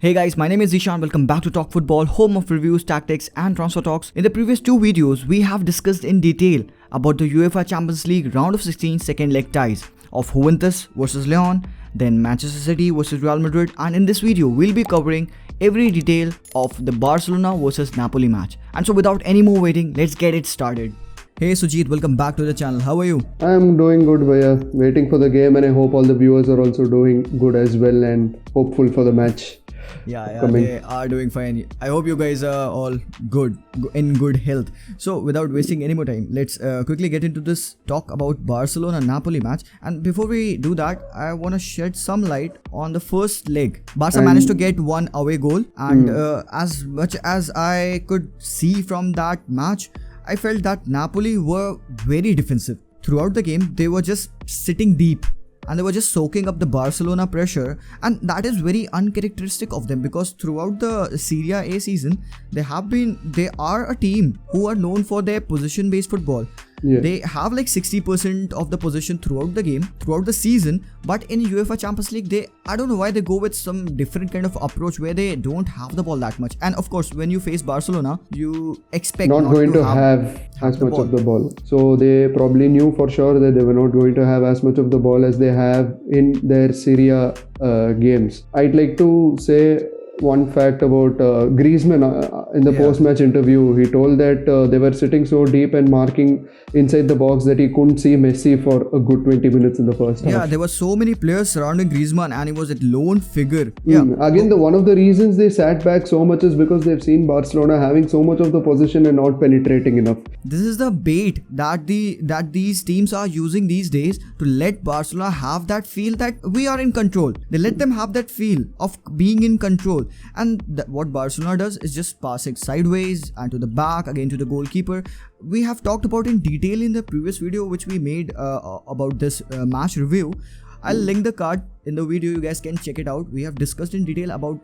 Hey guys, my name is Zishan. Welcome back to Talk Football, home of reviews, tactics and transfer talks. In the previous two videos, we have discussed in detail about the UEFA Champions League round of 16 second leg ties of Juventus versus Lyon, then Manchester City versus Real Madrid, and in this video, we'll be covering every detail of the Barcelona versus Napoli match. And so without any more waiting, let's get it started. Hey Sujith, welcome back to the channel. How are you? I'm doing good, Bhaiya. Waiting for the game, and I hope all the viewers are also doing good as well and hopeful for the match. Yeah, they are doing fine. I hope you guys are all good, in good health. So without wasting any more time, let's quickly get into this talk about Barcelona-Napoli match. And before we do that, I want to shed some light on the first leg. Barca managed to get one away goal, and as much as I could see from that match, I felt that Napoli were very defensive. Throughout the game, they were just sitting deep and they were just soaking up the Barcelona pressure, and that is very uncharacteristic of them because throughout the Serie A season, they are a team who are known for their position-based football. Yeah. They have like 60% of the possession throughout the game, throughout the season, but in UEFA Champions League, I don't know why they go with some different kind of approach where they don't have the ball that much. And of course, when you face Barcelona, you expect not going to have as much of the ball. So they probably knew for sure that they were not going to have as much of the ball as they have in their Serie A games. I'd like to say one fact about Griezmann in the post-match interview. He told that they were sitting so deep and marking inside the box that he couldn't see Messi for a good 20 minutes in the first half. Yeah, there were so many players surrounding Griezmann and he was a lone figure. Again, one of the reasons they sat back so much is because they've seen Barcelona having so much of the possession and not penetrating enough. This is the bait that these teams are using these days to let Barcelona have that feel that we are in control. They let them have that feel of being in control. And what Barcelona does is just pass it sideways and to the back, again to the goalkeeper. We have talked about in detail in the previous video which we made about this match review. I'll link the card in the video, you guys can check it out. We have discussed in detail about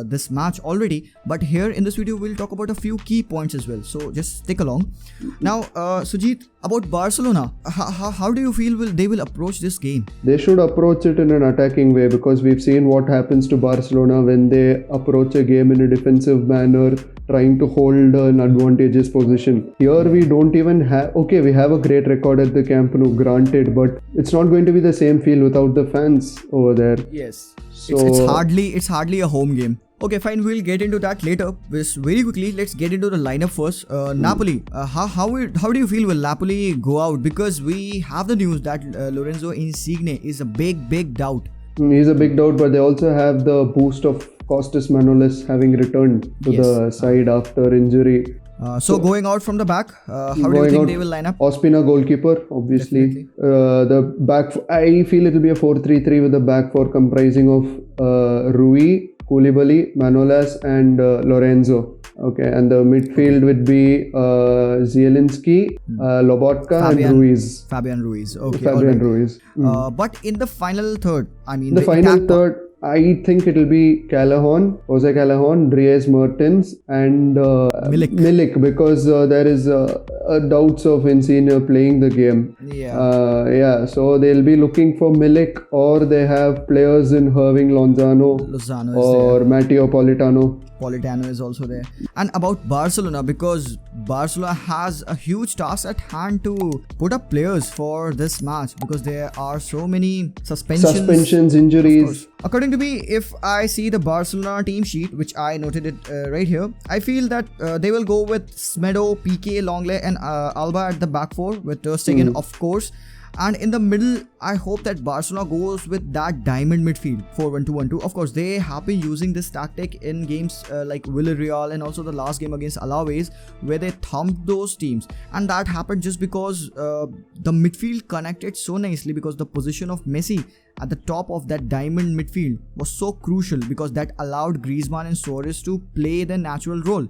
this match already, but here in this video we'll talk about a few key points as well, so just stick along. Now Sujith, about Barcelona, how do you feel they will approach this game? They should approach it in an attacking way because we've seen what happens to Barcelona when they approach a game in a defensive manner, trying to hold an advantageous position. Here we don't even have, we have a great record at the Camp Nou, granted, but it's not going to be the same feel without the fans over there. Yes. So it's hardly a home game. Okay, fine. We'll get into that later. Just very quickly, let's get into the lineup first. Napoli. How do you feel will Napoli go out? Because we have the news that Lorenzo Insigne is a big doubt. He's a big doubt, but they also have the boost of Costas Manolas having returned to the side after injury. So going out from the back, how do you think they will line up? Ospina goalkeeper, obviously. The back, I feel it will be a 4-3-3 with the back four comprising of Rui, Koulibaly, Manolas and Lorenzo. Okay, and the midfield would be Zielinski, Lobotka and Ruiz. Fabian Ruiz. Okay. Fabian Ruiz. But in the final third, the final third, I think it will be Jose Callahan, Dries Mertens and Milik because there is doubts of Insigne playing the game. So they'll be looking for Milik, or they have players in Irving Lozano or Matteo Politano. Politano is also there. And about Barcelona, because Barcelona has a huge task at hand to put up players for this match because there are so many suspensions, injuries. According to me, if I see the Barcelona team sheet, which I noted it right here, I feel that they will go with Smedo, Piqué, Longley and Alba at the back four with Ter Stegen, of course. And in the middle, I hope that Barcelona goes with that diamond midfield, 4-1-2-1-2. Of course, they have been using this tactic in games like Villarreal and also the last game against Alaves, where they thumped those teams. And that happened just because the midfield connected so nicely, because the position of Messi at the top of that diamond midfield was so crucial, because that allowed Griezmann and Suarez to play their natural role.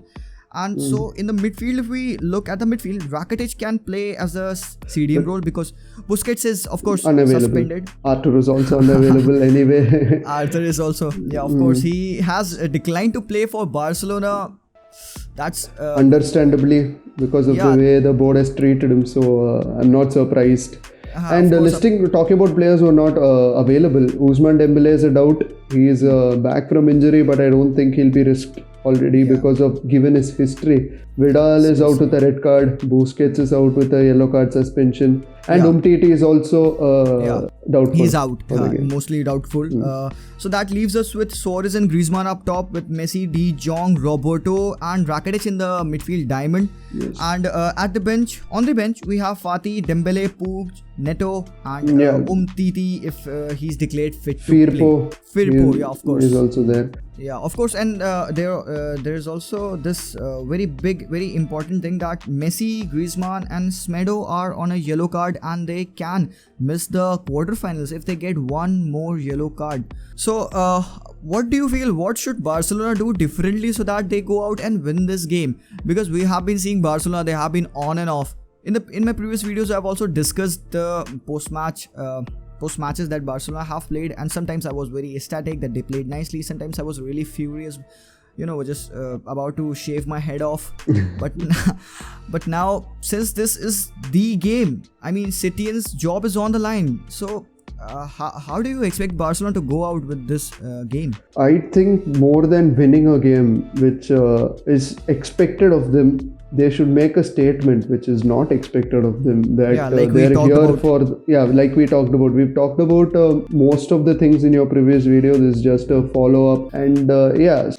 And so in the midfield, if we look at the midfield, Rakitic can play as a CDM role because Busquets is of course suspended. Arthur is also unavailable anyway. Arthur is also, of course. He has declined to play for Barcelona. That's understandably because of the way the board has treated him. So I'm not surprised. And talking about players who are not available, Ousmane Dembele is a doubt. He is back from injury, but I don't think he'll be risked already because of given his history. Vidal is out with a red card. Busquets is out with a yellow card suspension. And Umtiti is also doubtful. He's out. Mostly doubtful. So that leaves us with Suarez and Griezmann up top, with Messi, De Jong, Roberto and Rakitic in the midfield diamond. Yes. And on the bench, we have Fati, Dembele, Puig, Neto and Umtiti if he's declared fit to play. Firpo, of course. He's also there. Yeah, of course. And there's also this very important thing that Messi, Griezmann and Smedo are on a yellow card and they can miss the quarterfinals if they get one more yellow card. So what do you feel? What should Barcelona do differently so that they go out and win this game? Because we have been seeing Barcelona, they have been on and off. In my previous videos, I've also discussed the post matches that Barcelona have played, and sometimes I was very ecstatic that they played nicely. Sometimes I was really furious, just about to shave my head off. but now, since this is the game, I mean, Settien's job is on the line. So how do you expect Barcelona to go out with this game? I think more than winning a game, which is expected of them, they should make a statement which is not expected of them, that they're here for like we talked about. We've talked about most of the things in your previous video. This is just a follow-up, and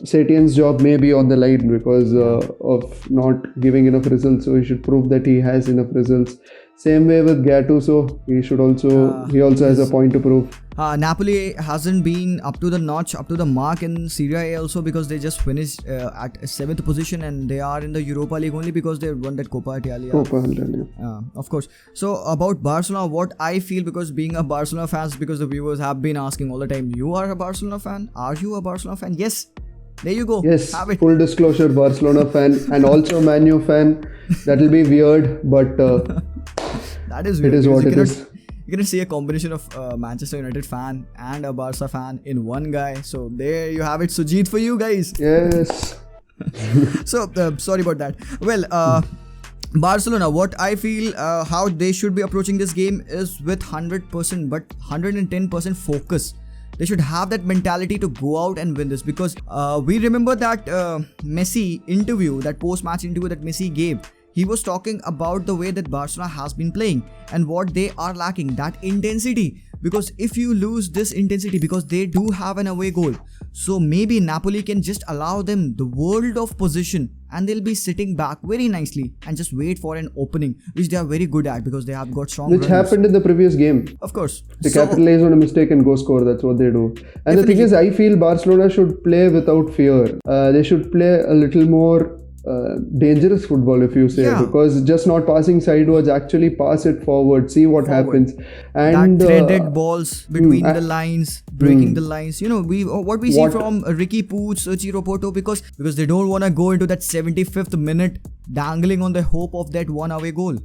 Setien's job may be on the line because of not giving enough results, so he should prove that he has enough results. Same way with Gattuso, he also has a point to prove. Napoli hasn't been up to the mark in Serie A also, because they just finished at 7th position and they are in the Europa League only because they won that Coppa Italia. Of course. So about Barcelona, what I feel, because being a Barcelona fan, because the viewers have been asking all the time, you are a Barcelona fan? Are you a Barcelona fan? Yes. There you go. Yes, full disclosure, Barcelona fan and also Man U fan. That will be weird, but that is weird. It is what it is. You can see a combination of Manchester United fan and a Barca fan in one guy. So there you have it, Sujith, for you guys. Yes. So sorry about that. Well, Barcelona, what I feel how they should be approaching this game is with 100% but 110% focus. They should have that mentality to go out and win this, because we remember that Messi interview, that post-match interview that Messi gave. He was talking about the way that Barcelona has been playing and what they are lacking, that intensity. Because if you lose this intensity, because they do have an away goal, so maybe Napoli can just allow them the world of possession and they'll be sitting back very nicely and just wait for an opening, which they are very good at because they have got strong runners. Happened in the previous game. Of course. They capitalize on a mistake and go score. That's what they do. And the thing is, I feel Barcelona should play without fear. They should play a little more dangerous football, if you say, because just not passing sideways, actually pass it forward, see what happens. And that threaded balls between the lines, breaking the lines, what we see from Ricky Puig, Sergi Roberto, because they don't want to go into that 75th minute dangling on the hope of that one away goal.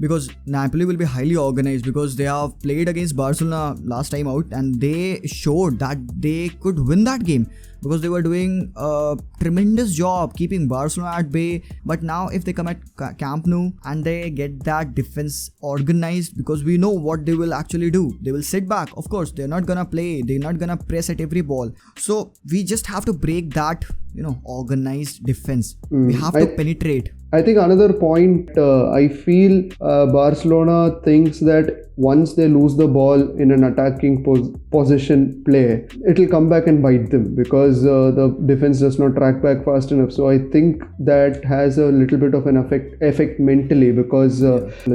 Because Napoli will be highly organized, because they have played against Barcelona last time out and they showed that they could win that game, because they were doing a tremendous job keeping Barcelona at bay. But now if they come at Camp Nou and they get that defense organized, because we know what they will actually do, they will sit back. Of course, they're not gonna play, they're not gonna press at every ball. So we just have to break that organized defense. We have to penetrate. I think another point, I feel Barcelona thinks that once they lose the ball in an attacking possession play, it'll come back and bite them, because the defense does not track back fast enough. So I think that has a little bit of an effect mentally, because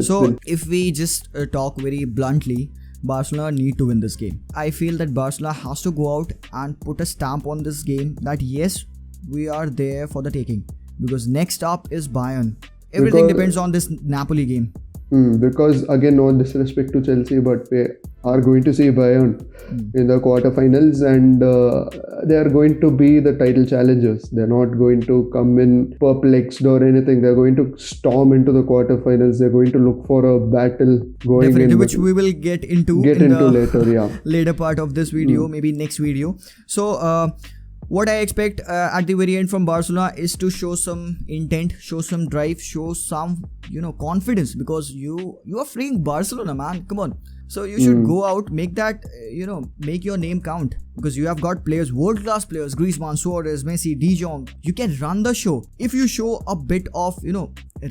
so if we just talk very bluntly, Barcelona need to win this game. I feel that Barcelona has to go out and put a stamp on this game that yes, we are there for the taking, because next up is Bayern. Everything depends on this Napoli game. Because again, no disrespect to Chelsea, but we are going to see Bayern in the quarterfinals, and they are going to be the title challengers. They're not going to come in perplexed or anything. They're going to storm into the quarterfinals. They're going to look for a battle going definitely, in, which we will get into later. Later part of this video, maybe next video. So what I expect at the very end from Barcelona is to show some intent, show some drive, show some confidence, because you are freeing Barcelona, man. Come on. So you should go out, make that make your name count, because you have got players, world class players, Griezmann, Suarez, Messi, De Jong. You can run the show if you show a bit of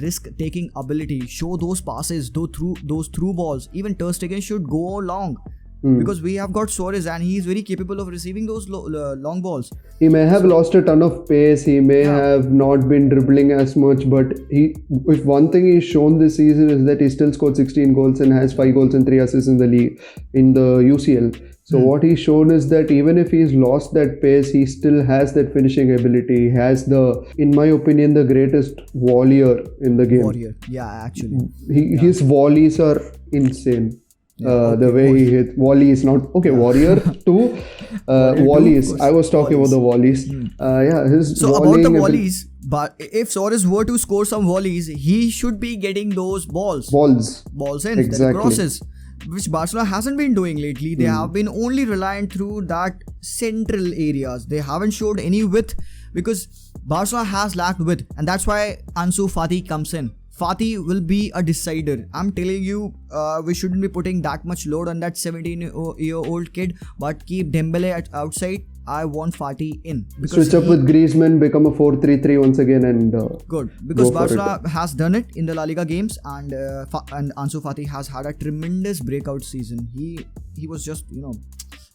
risk taking ability, show those passes, those through balls. Even Ter Stegen should go long. Because we have got Suarez and he is very capable of receiving those long balls. He may have lost a ton of pace, he may have not been dribbling as much, but if one thing he's shown this season is that he still scored 16 goals and has 5 goals and 3 assists in the league, in the UCL. So what he's shown is that even if he's lost that pace, he still has that finishing ability. He has in my opinion, the greatest volleyer in the game. Actually. His volleys are insane. The way he hit volleys, not warrior too. Volleys. I was talking about the volleys. So about the volleys, but if Suarez were to score some volleys, he should be getting those balls in, exactly. Crosses, which Barcelona hasn't been doing lately. They have been only reliant through that central areas. They haven't showed any width, because Barcelona has lacked width, and that's why Ansu Fati comes in. Fati will be a decider. I'm telling you, we shouldn't be putting that much load on that 17-year-old kid, but keep Dembele outside. I want Fati in. Switch up with Griezmann, become a 4-3-3 once again, and good, because Barcelona has done it in the La Liga games, and Ansu Fati has had a tremendous breakout season. He was just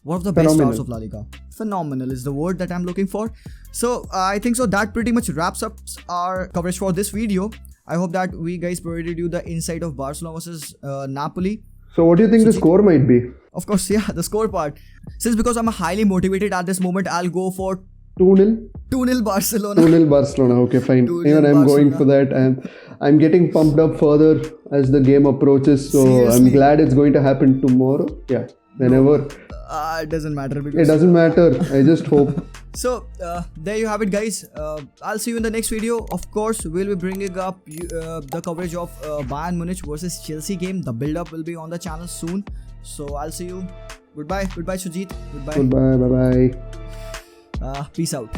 one of the best stars of La Liga. Phenomenal is the word that I'm looking for. So I think so that pretty much wraps up our coverage for this video. I hope that we guys provided you the insight of Barcelona versus Napoli. So what do you think the score might be? Of course, the score part. Because I'm highly motivated at this moment, I'll go for 2-0? 2-0 Barcelona. 2-0 Barcelona, okay, fine. Even I'm going for that. I'm getting pumped up further as the game approaches. So seriously? I'm glad it's going to happen tomorrow. Yeah, whenever. It doesn't matter. It doesn't matter. I just hope. So there you have it, guys. I'll see you in the next video. Of course, we'll be bringing up the coverage of Bayern Munich versus Chelsea game. The build-up will be on the channel soon. So I'll see you. Goodbye, Sujith. Goodbye. Bye. Peace out.